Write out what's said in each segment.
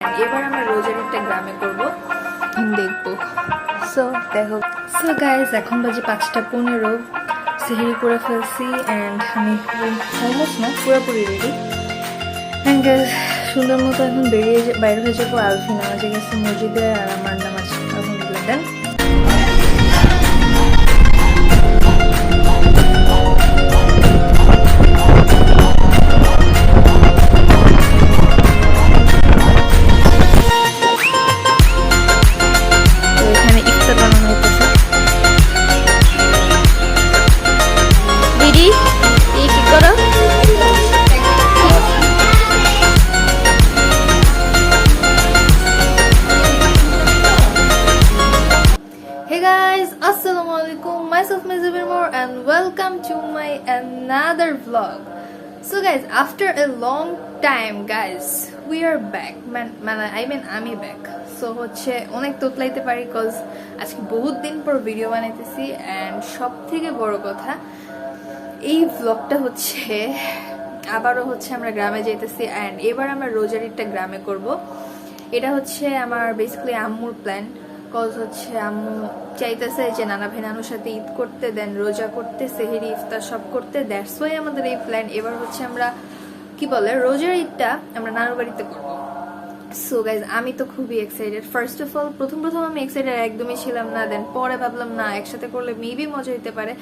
এবার আমরা রোজার একটা গ্রামে করব দেখবো। সো দেখো, সো গাইস এখন বাজে 5:15, সেহরি করে ফেলছি অ্যান্ড আমি অলমোস্ট না পুরোপুরি রেডি। অ্যান্ড গাইস সুন্দর মতো এখন বাইরে হয়ে যাবো। আলফি নামাজে গেছে মসজিদে আর আমার নামাজ আলহামদুলিল্লাহ দেন। Myself Mizabir Moore and welcome to my another vlog. So guys, after a long time guys, we are back. আমি back. So হচ্ছে অনেক তোতলাইতে পারি cause আজকে বহুত দিন পর ভিডিও বানাইতেছি and সবথেকে বড় কথা এই ভ্লগটা হচ্ছে আবারও হচ্ছে আমরা গ্রামে যাইতেছি and এবার আমরা রোজার একটা গ্রামে করব। এটা হচ্ছে আমার বেসিক্যালি আম্মুর প্ল্যান। কজ হচ্ছে আম্মু চাইতেছে যে নানা ভাই নানুর সাথে ঈদ করতে, দেন রোজা করতে, সেহরি ইফতার সব করতে। দ্যাটস ওয়াই আমাদের এই প্ল্যান। এবার হচ্ছে আমরা কি বলে রোজার ঈদটা আমরা নানুর বাড়িতে করবো। সো গাইজ আমি তো খুবই এক্সাইটেড। ফার্স্ট অফ অল প্রথম আমি এক্সাইটেড একদমই ছিলাম না, দেন পরে ভাবলাম না একসাথে করলে মেবি মজা হইতে পারে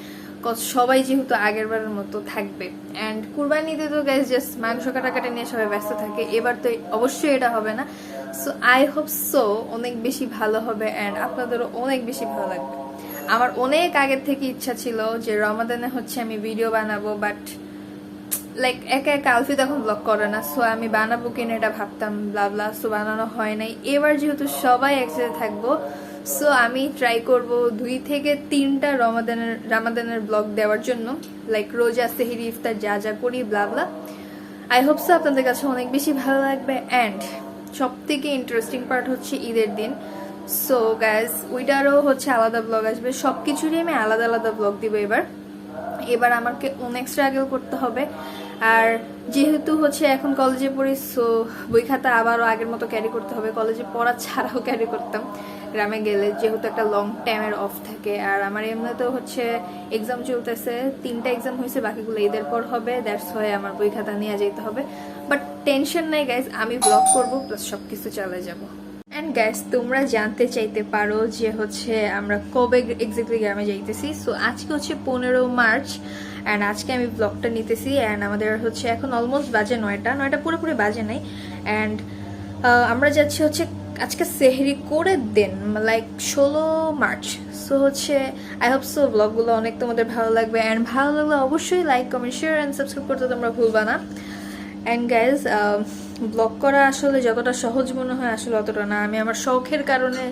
কজ সবাই যেহেতু আগের বারের মতো থাকবে। অ্যান্ড কুরবানিতে তো গাইজ জাস্ট মাংস কাটাকাটি নিয়ে সবাই ব্যস্ত থাকে, এবার তো অবশ্যই এটা হবে না। সো আই হোপ সো অনেক বেশি ভালো হবে অ্যান্ড আপনাদেরও অনেক বেশি ভালো লাগবে। আমার অনেক আগের থেকে ইচ্ছা ছিল যে রমাদানে হচ্ছে আমি ভিডিও বানাবো, বাট লাইক একা একা আলফি তখন ব্লগ করে না, সো আমি বানাবো কিনা এটা ভাবতাম ব্লাবলা, সো বানানো হয় নাই। এবার যেহেতু সবাই একসাথে থাকবো সো আমি ট্রাই করব 2 থেকে 3টা রামাদানের ব্লগ দেওয়ার জন্য, লাইক রোজা সেহরি ইফতার যা যা করি ব্লাবলা। আই হোপ সো আপনাদের কাছে অনেক বেশি ভালো লাগবে। অ্যান্ড সব থেকে ইন্টারেস্টিং পার্ট হচ্ছে ঈদের দিন। সো গাইজ ওইটারও হচ্ছে আলাদা ব্লগ আসবে, সবকিছুরই আমি আলাদা আলাদা ব্লগ দিব। এবার আমাকে অনেক স্ট্রাগল করতে হবে। আর যেহেতু হচ্ছে এখন কলেজে পড়ি সো বই খাতা আবারও আগের মতো ক্যারি করতে হবে। কলেজে পড়া ছাড়াও ক্যারি করতাম গ্রামে গেলে, যেহেতু একটা লং টাইমের অফ থাকে। আর আমার এমনিতেও হচ্ছে এক্সাম চলতেছে, 3টা এক্সাম হয়েছে, বাকিগুলো ঈদের পর হবে। দ্যাটস ওয়াই আমার বই খাতা নিয়ে যেতে হবে। বাট টেনশন নাই গাইজ, আমি ব্লগ করবো প্লাস সবকিছু চালিয়ে যাবো। অ্যান্ড গাইজ তোমরা জানতে চাইতে পারো যে হচ্ছে আমরা কবে এক্স্যাক্টলি গ্রামে যাইতেছি। সো আজকে হচ্ছে 15 মার্চ অ্যান্ড আজকে আমি ব্লগটা নিতেছি। অ্যান্ড আমাদের হচ্ছে এখন অলমোস্ট বাজে 9টা পুরোপুরি বাজে নাই। অ্যান্ড আমরা যাচ্ছি হচ্ছে আজকে সেহরি করে দেন লাইক 16 মার্চ। সো হচ্ছে আই হোপ সো ব্লগগুলো অনেক তোমাদের ভালো লাগবে। অ্যান্ড ভালো লাগলে অবশ্যই like comment share and subscribe করতে তোমরা ভুলবা না। অ্যান্ড গাইজ ব্লগ করা আসলে যতটা সহজ মনে হয় আসলে অতটা না। আমি আমার শখের কারণে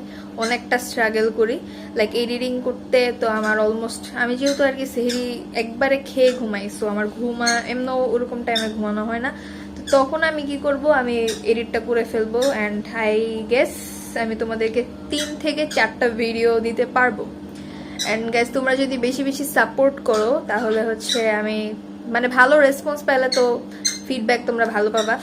অনেকটা স্ট্রাগল করি, লাইক এডিটিং করতে। তো আমার অলমোস্ট আমি যেহেতু আর কি সেহরি একবারে খেয়ে ঘুমাই, সো আমার এমনও ওরকম টাইমে ঘুমানো হয় না। তো তখন আমি কি করব, আমি এডিটটা করে ফেলবো। অ্যান্ড আই গেস আমি তোমাদেরকে 3 থেকে 4টা ভিডিও দিতে পারবো। অ্যান্ড গাইজ তোমরা যদি বেশি বেশি সাপোর্ট করো তাহলে হচ্ছে আমি মানে ভালো রেসপন্স পেলে তো ফিডব্যাক তোমরা ভালো পাবা,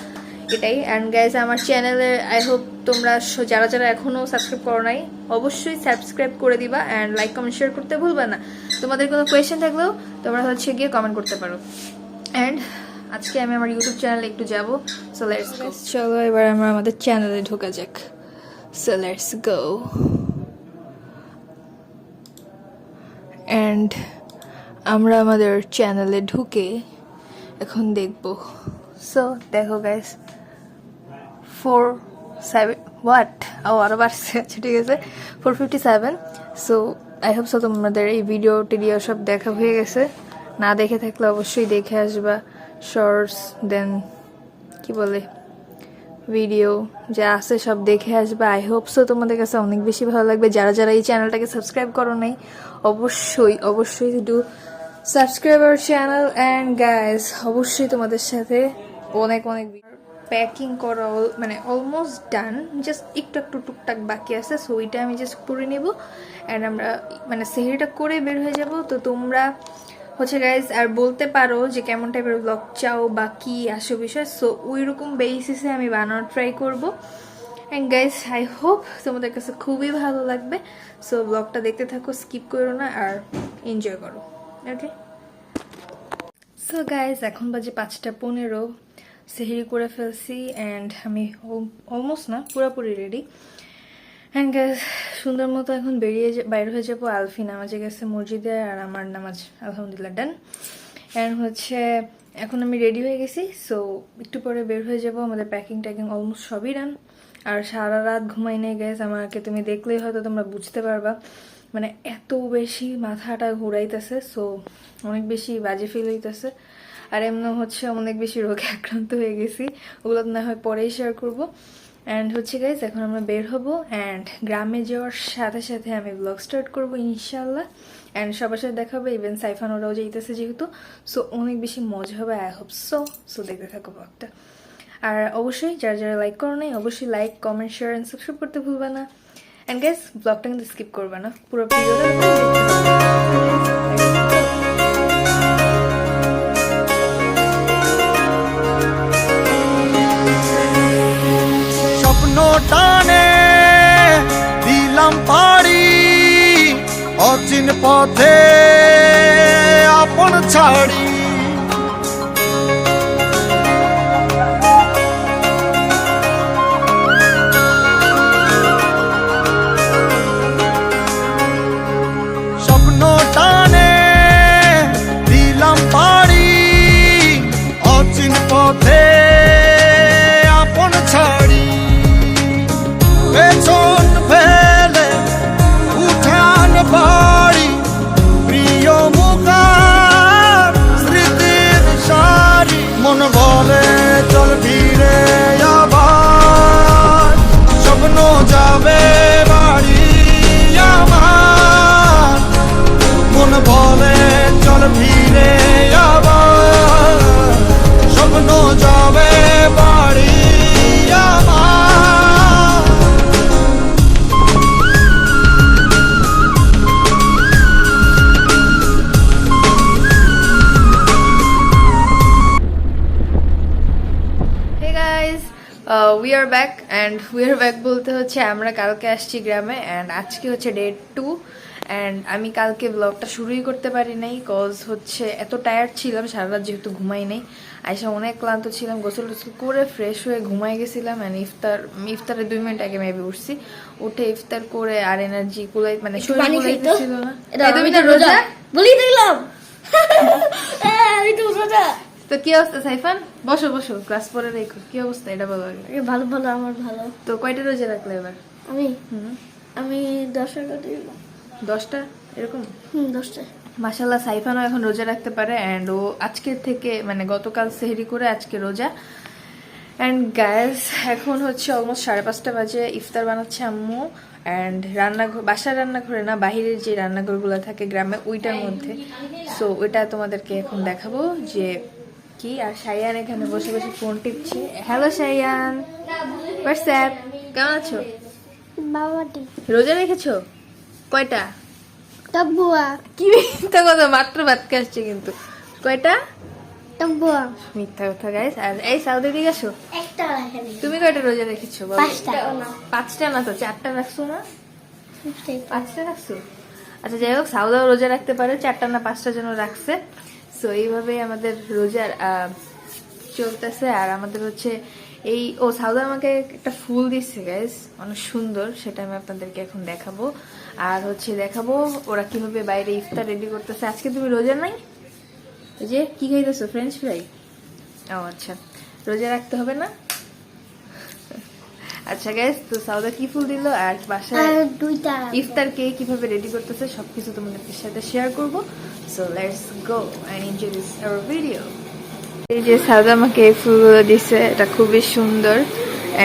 এটাই। অ্যান্ড গাইজ আমার চ্যানেলে আই হোপ তোমরা যারা যারা এখনও সাবস্ক্রাইব করো নাই অবশ্যই সাবস্ক্রাইব করে দিবা অ্যান্ড লাইক কমেন্ট শেয়ার করতে ভুলবা না। তোমাদের কোনো কোয়েশ্চেন থাকলেও তোমরা হচ্ছে গিয়ে কমেন্ট করতে পারো। অ্যান্ড আজকে আমি আমার ইউটিউব চ্যানেলে একটু যাবো। সো লেটস গো, চলো এবার আমরা আমাদের চ্যানেলে ঢোকা যাক। So let's go. অ্যান্ড আমরা আমাদের চ্যানেলে ঢুকে এখন দেখবো। সো দেখো গাইস 4:07 হোয়াট আরও বাড়ছে, আচ্ছা ঠিক আছে 4:57। সো আই হোপ সো তোমাদের এই ভিডিও টিডিও সব দেখা হয়ে গেছে। না দেখে থাকলে অবশ্যই দেখে আসবা শর্টস, দেন কি বলে ভিডিও যা আছে সব দেখে আসবা। আই হোপ সো তোমাদের কাছে অনেক বেশি ভালো লাগবে। যারা যারা এই চ্যানেলটাকে সাবস্ক্রাইব করো নাই অবশ্যই do subscribe our channel. And guys অবশ্যই তোমাদের সাথে অনেক প্যাকিং করা মানে অলমোস্ট ডান, জাস্ট একটু টুকটাক বাকি আছে। সো ওইটা আমি জাস্ট করে নেব অ্যান্ড আমরা মানে সেহরিটা করে বের হয়ে যাব। তো তোমরা হচ্ছে গাইজ আর বলতে পারো যে কেমন টাইপের ব্লগ চাও বা কি আসো বিষয়। সো ওই রকম বেসিসে আমি বানানোর ট্রাই করব। অ্যান্ড গাইস আই হোপ তোমাদের কাছে খুবই ভালো লাগবে, সো ব্লগটা দেখতে থাকো, স্কিপ করো না আর এনজয় করো। ওকে, সো গাইস এখন বাজে 5:15, সেহরি করে ফেলছি অ্যান্ড আমি অলমোস্ট না পুরোপুরি রেডি। অ্যান্ড গাইস সুন্দর মতো এখন বাইরে হয়ে যাবো। আলফি নামাজে গেছে মসজিদে আর আমার নামাজ আলহামদুলিল্লাহ ডান। অ্যান্ড হচ্ছে এখন আমি রেডি হয়ে গেছি, সো একটু পরে বের হয়ে যাব। আমাদের প্যাকিং ট্যাকিং অলমোস্ট সবই ডান। আর সারা রাত ঘুমাই নেই গাইস, আমাকে তুমি দেখলেই হয়তো তোমরা বুঝতে পারবা, মানে এত বেশি মাথাটা ঘুরাইতেছে, সো অনেক বেশি বাজে ফিল হইতেছে। আর এমন হচ্ছে অনেক বেশি রোগে আক্রান্ত হয়ে গেছি, ওগুলো না হয় পরেই শেয়ার করবো। অ্যান্ড হচ্ছে গাইজ এখন আমরা বের হবো অ্যান্ড গ্রামে যাওয়ার সাথে সাথে আমি ব্লগ স্টার্ট করবো ইনশাল্লাহ। অ্যান্ড সবার সাথে দেখা হবে, ইভেন সাইফান ওরাও যাইতেছে যেহেতু, সো অনেক বেশি মজা হবে। আই হোপ সো দেখতে থাকো ব্লগটা। আর অবশ্যই যারা যারা লাইক করো নাই অবশ্যই like comment share and subscribe করতে ভুলবা না। অ্যান্ড গাইজ ব্লগটা কিন্তু স্কিপ করবা না, পুরো ভিডিওটা দেখতে টানে দিলাম পাড়ি অচিন পথে আপন ছাড়ি, স্বপ্ন টানে দিলাম পাড়ি অচিন পথে আপন ছাড়ি, পেছন ফেলে উঠান বাড়ি প্রিয় মুখার স্মৃতির সারি, মন বলে চল ফিরে আবার স্বপ্ন যাবে বাড়ি আমার, মন বলে চল ফিরে আবার স্বপ্ন যাবে বাড়ি আমার। We are back and we are back বলতে হচ্ছে আমরা কালকে আসছি গ্রামে অ্যান্ড আজকে হচ্ছে ডে 2 অ্যান্ড আমি কালকে ব্লগটা শুরুই করতে পারি নাই কজ হচ্ছে এত টায়ার্ড ছিলাম সারা রাত যেহেতু ঘুমাই নাই, আইসা অনেক ক্লান্ত ছিলাম, গোসল টোসল করে ফ্রেশ হয়ে ঘুমাই গেছিলাম অ্যান্ড ইফতারের 2 মিনিট আগে মেবি উঠছি, উঠে ইফতার করে আর এনার্জি কুলাই মানে শরীর কুলাইতেছিল না। তুমি তো রোজা বলি দেখলাম আমি তো রোজা। তো কি অবস্থা সাইফান? বসো বসো, ক্লাস পরে রেখো, কি অবস্থা এটা বলো আগে। ভালো ভালো, আমার ভালো। তো কয়টা রোজা রাখলে এবার? আমি 10টা দিলাম। 10টা এরকম? 10টা। মাশাআল্লাহ সাইফানও এখন রোজা রাখতে পারে অ্যান্ড ও আজকের থেকে মানে গতকাল সেহরি করে আজকে রোজা। অ্যান্ড গাইস এখন হচ্ছে অলমোস্ট 5:30 বাজে, ইফতার বানাচ্ছে আম্মু অ্যান্ড বাসার রান্নাঘরে না, বাহিরের যে রান্নাঘরগুলো থাকে গ্রামে ওইটার মধ্যে, সো ওইটা তোমাদেরকে এখন দেখাবো যে কি। আর শাইয়ান এখানে বসে বসে ফোন টিপছে। হ্যালো শাইয়ান, হোয়াটসঅ্যাপ, কেমন আছো? বাবাটি রোজা রেখেছো? কয়টা? তাব্বুয়া কি মিথ্যা কথা, মাত্র ভাত আসছে কিন্তু। কয়টা? তাব্বুয়া মিথ্যা কথা গাইস। আর এই সাউদি দিকে আসো, একটা রাখেনি। তুমি কয়টা রোজা রেখেছো? 5টা না তো 4টা রাখছো না? 5টা রাখছো? আচ্ছা যাই হোক, সাউদাও রোজা রাখতে পারে, 4টা না 5টা যেন রাখছে। সো এইভাবেই আমাদের রোজার চলতেছে। আর আমাদের হচ্ছে এই সাউদা আমাকে একটা ফুল দিচ্ছে গাইস, অনেক সুন্দর, সেটা আমি আপনাদেরকে এখন দেখাবো। আর হচ্ছে দেখাবো ওরা কিভাবে বাইরে ইফতার রেডি করতেছে। আজকে তুমি রোজা নাই? এই যে কি খাইতেছো? French fry? ও আচ্ছা, রোজা রাখতে হবে না। আচ্ছা গাইস, তো সাউদা কি ফুল দিল আর বাসায় ইফতার কে কিভাবে রেডি করতেছে সবকিছু তোমাদের সাথে শেয়ার করব। So let's go and enjoy this our video. এই যে সাউদা আমাকে এই ফুলগুলো দিছে, এটা খুবই সুন্দর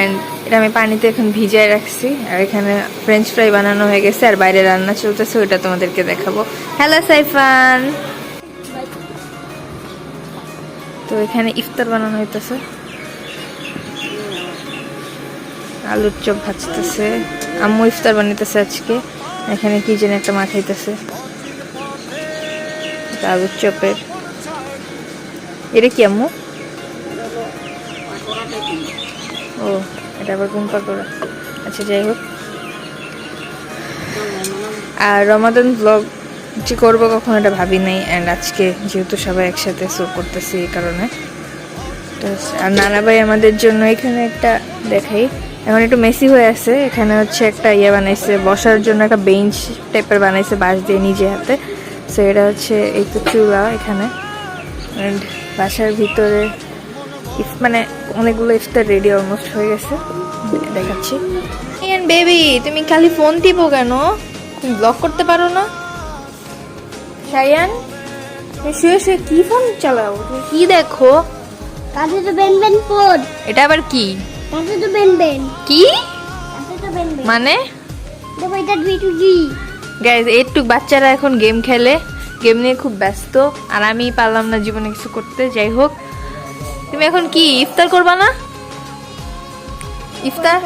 এন্ড এটা আমি পানিতে এখন ভিজায় রাখছি। আর এখানে ফ্রেঞ্চ ফ্রাই বানানো হয়ে গেছে আর বাইরে রান্না চলতেছে, ওটা তোমাদেরকে দেখাবো। হ্যালো সাইফান। তো এখানে ইফতার বানানো হইতেছে, আলুর চপ ভাজতেছে, আম্মু ইফতার বানাইতেছে আজকে। এখানে কি যেন একটা মাখাইতেছে, আলুর চপের। এটা কি আম্মু? ও এটা আবার কোন পাকোড়া? আচ্ছা যাই হোক, আর রমাদান ব্লগ যে করবো কখনো এটা ভাবি নাই, অ্যান্ড আজকে যেহেতু সবাই একসাথে শো করতেছি এই কারণে। আর নানা ভাই আমাদের জন্য এখানে একটা দেখাই, এখন একটু মেসি হয়ে আছে, এখানে হচ্ছে একটা ইয়ে বানাইছে বসার জন্য, একটা বেঞ্চ টাইপের বানাইছে বাঁশ দিয়ে নিজে হাতে। সো এটা হচ্ছে এই তো চুলা এখানে, অ্যান্ড বাসার ভিতরে মানে অনেকগুলো ইফতার রেডি অলমোস্ট হয়ে গেছে, দেখাচ্ছি। বেবি তুমি খালি ফোন টিপো কেন, তুমি ব্লগ করতে পারো না? শায়ান তুমি শুয়ে শুয়ে কি ফোন চালাও, তুমি কি দেখো? কাছে তো বেন বেন পোড, এটা আবার কি? কাছে তো বেন বেন, কি কাছে তো বেন বেন মানে? দেখো এটা দুইটুকি। গাইজ একটু বাচ্চারা এখন গেম খেলে, গেম নিয়ে খুব ব্যস্ত, আর আমি পারলাম না জীবনে কিছু করতে। যাই হোক, তুমি এখন কি ইফতার করবা না? ইফতার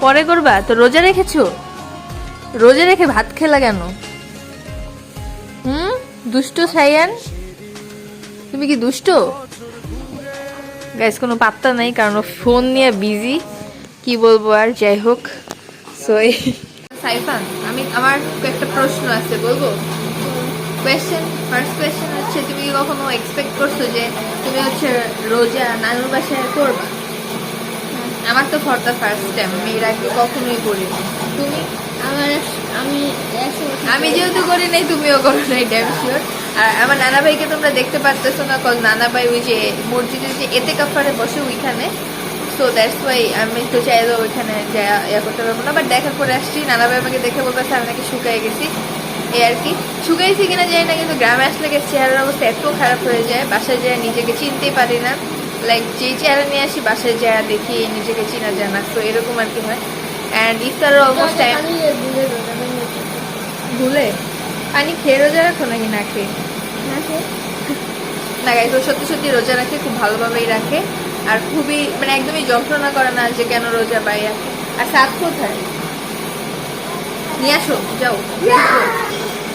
পরে করবা তো? রোজা রেখেছো? রোজা রেখে ভাত খেলা কেন? দুষ্ট সাইয়ান, তুমি কি দুষ্ট? গাইজ কোনো পাত্তা নাই, কারণ ফোন নিয়ে বিজি, কি বলবো আর। যাই হোক, সো সাইফান আমার একটা প্রশ্ন আছে, বলবো? ফার্স্ট কোয়েশ্চেন হচ্ছে, তুমি কি কখনো এক্সপেক্ট করছো যে তুমি হচ্ছে রোজা নানুর বাসায় করবা? আমার তো ফর দ্য ফার্স্ট টাইম, আমি এর আগে কখনোই করিনি। তুমি? আমি যেহেতু করি নাই, তুমিও করো নাই, ড্যাম শিওর। আর আমার নানা ভাইকে তোমরা দেখতে পারতেছো না, কজ নানা ভাই ওই যে মসজিদে যে এতে কাফারে বসে ওইখানে, সো দ্যাটস ওয়াই আমি তো চাইলেও ওইখানে ইয়া করতে পারবো না। বাট দেখা করে আসছি, নানা ভাই আমাকে দেখে বলতেছে আমি নাকি শুকাই গেছি, এই আর কি। শুকাইছি কিনা জানি না, কিন্তু গ্রামে আসলে চেহারার অবস্থা এত খারাপ হয়ে যায়, বাসায় যায় নিজেকে চিনতেই পারি না। লাইক যেই চেহারা নিয়ে আসি বাসায় যায় দেখি নিজেকে চিনা যায় না, তো এরকম আর কি হয়। অ্যান্ড ইফতারের অলমোস্ট টাইম। ভুলে পানি খেয়ে রোজা রাখো নাকি না খেয়ে? না গাইস, ও সত্যি সত্যি রোজা রাখে, খুব ভালোভাবেই রাখে, আর খুবই মানে একদমই যন্ত্রণা করে না যে কেন রোজা পাই রাখে। আর সাত কোথায় নিয়ে আসো, যাও।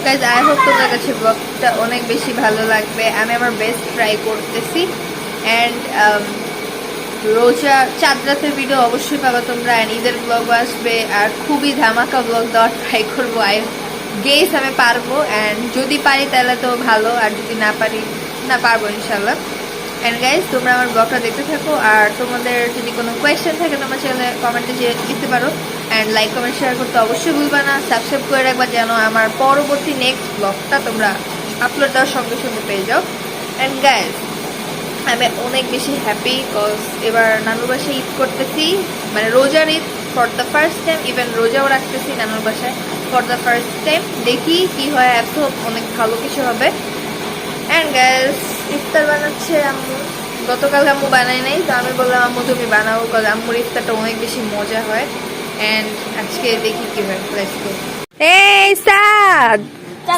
গাইস, আই হোপ তোমার কাছে ব্লগটা অনেক বেশি ভালো লাগবে, আমি আমার বেস্ট ট্রাই করতেছি। অ্যান্ড রোজা চাঁদ রাতের ভিডিও অবশ্যই পাবো তোমরা, অ্যান্ড ঈদের ব্লগও আসবে, আর খুবই ধামাকা ব্লগ দেওয়ার ট্রাই করবো। আই গেস আমি পারবো, অ্যান্ড যদি পারি তাহলে তো ভালো, আর যদি না পারি না পারবো ইনশাল্লাহ। অ্যান্ড গাইজ, তোমরা আমার ব্লগটা দেখতে থাকো, আর তোমাদের যদি কোনো কোয়েশ্চেন থাকে তোমরা চ্যানেলে কমেন্টে লিখতে পারো, অ্যান্ড লাইক কমেন্ট শেয়ার করতে অবশ্যই ভুলবা না, সাবস্ক্রাইব করে রাখবা যেন আমার পরবর্তী নেক্সট ব্লগটা তোমরা আপলোড দেওয়ার সঙ্গে সঙ্গে পেয়ে যাও। অ্যান্ড গাইজ, আমি অনেক বেশি হ্যাপি, কজ এবার নানুর বাসায় ঈদ করতেছি, মানে রোজার Eid for the first time, even রোজাও রাখতেছি নানুর বাসায় ফর দ্য ফার্স্ট টাইম। দেখি কি হয়, এত অনেক ভালো কিছু হবে। অ্যান্ড গাইস, ইফতার বানাচ্ছে আম্মু, গতকাল আম্মু বানাই নাই, তো আমি বললাম আম্মু তুমি বানাবো, কজ আম্মুর ইফতারটা অনেক বেশি মজা হয়। অ্যান্ড আজকে দেখি কি হয়, লেটস গো। এই সাদ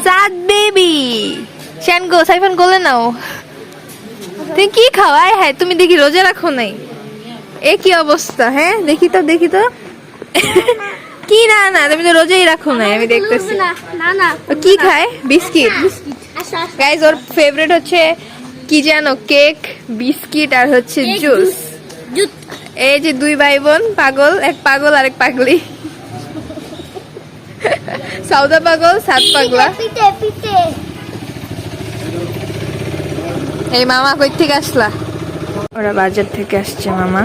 সাদ বেবি শ্যান গো, সাইফান গোলে নাও। তুমি কি খাওয়াই? হ্যাঁ, তুমি দেখি রোজা রাখো নাই, এ কি অবস্থা? হ্যাঁ দেখি তো কি? না না, তুমি তো রোজাই রাখো নাই, আমি দেখতেছি। কি খায়? বিস্কিট। গাইজ, ওর ফেভারিট হচ্ছে কি জানো? কেক, বিস্কিট, আর হচ্ছে জুস। এই যে দুই ভাই বোন পাগল, এক পাগল আর এক পাগলি। সৌদা পাগল, সাত পাগলা। এই মামা কই থেকে আসলা? ওরা বাজার থেকে আসছে মামা।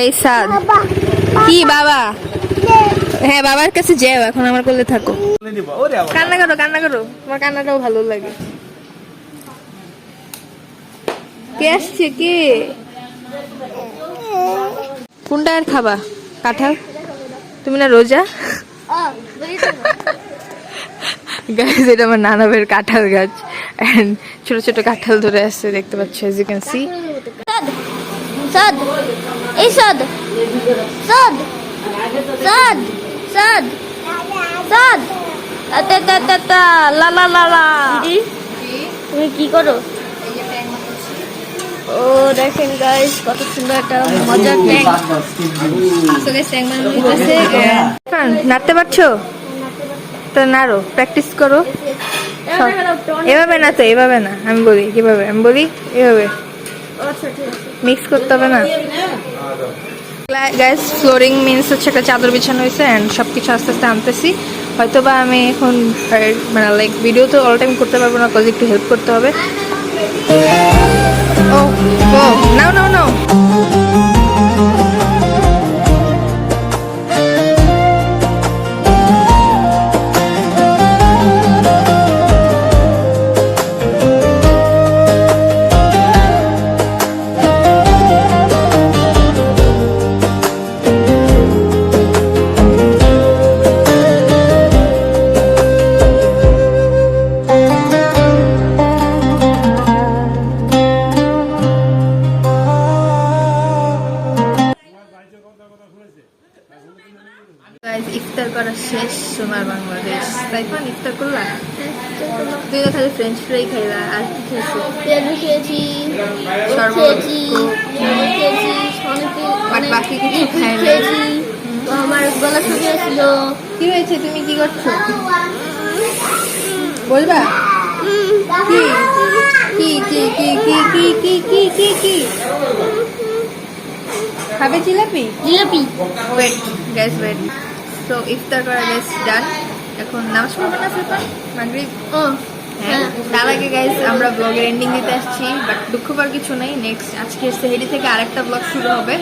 এই সাদ কি বাবা? হ্যাঁ, বাবার কাছে যাও, এখন আমার কোলে থাকো। কান্না করো, তোমার কান্নাটাও ভালো লাগে। কে আসছে? কে? কোনটা আর খাবা? কাঁঠাল? তুমি না রোজা? গাইস, এটা আমার নানা ভাইয়ের কাঁঠাল গাছ, এন্ড ছোট ছোট কাঁঠাল ধরে আসছে, দেখতে পাচ্ছ, as you can see. সাদ, এই সাদ, সাদ, সাদ, সাদ, সাদ, তা তা তা তা, লা লা লা লা। তুমি কি করো? ও দেখেন গাইস, কত সুন্দর একটা মজার ট্যাঙ্ক। আসলে ট্যাঙ্ক বানানো হইতাছে। নাড়তে পারছো তো? নাড়ো, প্র্যাকটিস করো। এভাবে না তো, এভাবে না, আমি বলি কিভাবে, আমি বলি এভাবে। মিক্স করতে হবে না? গাইস ফ্লোরিং মিন্স হচ্ছে একটা চাদর বিছানো হয়েছে অ্যান্ড সব কিছু আস্তে আস্তে আনতেছি। হয়তো বা আমি এখন মানে লাইক ভিডিও তো অল টাইম করতে পারবো না, কজ একটু হেল্প করতে হবে। ও ও নাও নাও নাও। গাইস ইফতার করা শেষ সোনার বাংলাদেশ। তাইফান ইফতার করলা? তুই তো খালি ফ্রেঞ্চ ফ্রাই খাইলা, আর কি খেয়েছো? পেঁয়াজু খেয়েছি, শরবত, খেয়েছি, কোক। খেয়েছি, অনেকে বাট বাকি কিছু খাই না। খেয়েছি। তো আমার গলা শুকিয়েছিল। কি হয়েছে, তুমি কি করছো বলবা? কি কি কি কি কি কি কি কি কি কি খাবে? জিলাপি? জিলাপি। Wait guys wait. সো ইফতার করা গাইস ডান। এখন নামাজ পড়বে না ফিরপান মাগরিব? ও হ্যাঁ, তার আগে গাইস আমরা ব্লগের এন্ডিং দিতে আসছি, বাট দুঃখ পাওয়ার কিছু নেই। নেক্সট আজকে সেহেরি থেকে আরেকটা ব্লগ শুরু হবে।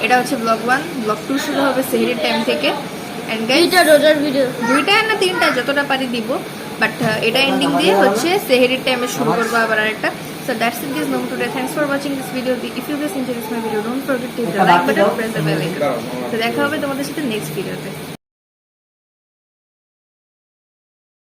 এটা হচ্ছে ব্লগ 1, ব্লগ 2 শুরু হবে সেহেরির টাইম থেকে। এন্ড গাইস দুইটা রোজার ভিডিও, 2টা না 3টা যতটা পারি দিব, বাট এটা এন্ডিং দিয়ে হচ্ছে সেহেরির টাইমে শুরু করবো আবার আরেকটা। So that's it guys, Mom today. Thanks for watching this video. If you guys enjoyed this my video, don't forget to hit the like button, press the bell icon. তো দেখা হবে তোমাদের সাথে নেক্সট ভিডিওতে।